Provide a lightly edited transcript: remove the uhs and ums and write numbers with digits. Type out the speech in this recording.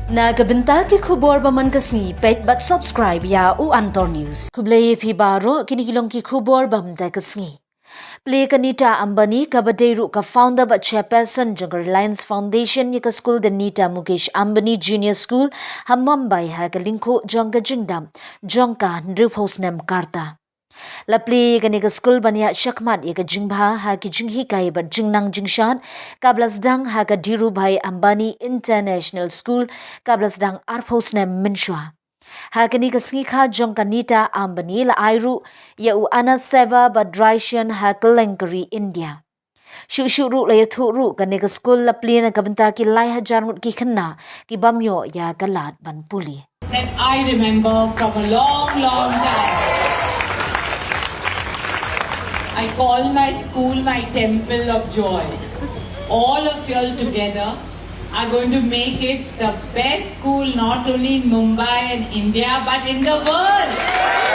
Nagabenta ki khubor baman kasngi pet but subscribe ya u Antor News. Kublay phi baro kinikilong ki khubor bamda kasngi. Plie Nita Ambani kabaderu ka founder but chairperson jong Reliance Foundation ni ka Skul the Nita Ambani Junior School ha Mumbai ha ka lingko jong ka jingdam jong ka snem karta. La Plie ka ni ka Skul banya shakmat ya ka jingba ha ki jinghi kai but jingnang jingshan kablas dang ha ka Dhirubhai Ambani International School kablas dang snem minshwa. Hakani kasngi kha jong Nita Ambani la airu ya u ana seva badraishan hakalengkari India. Shuru la yathuru kani ka Skul la plena kabenta ki lai hajar ngut ki khynnah ki bamyo ya galat ban puli. That I remember from a long time. I call my school my temple of joy. All of you all together are going to make it the best school not only in Mumbai and India but in the world.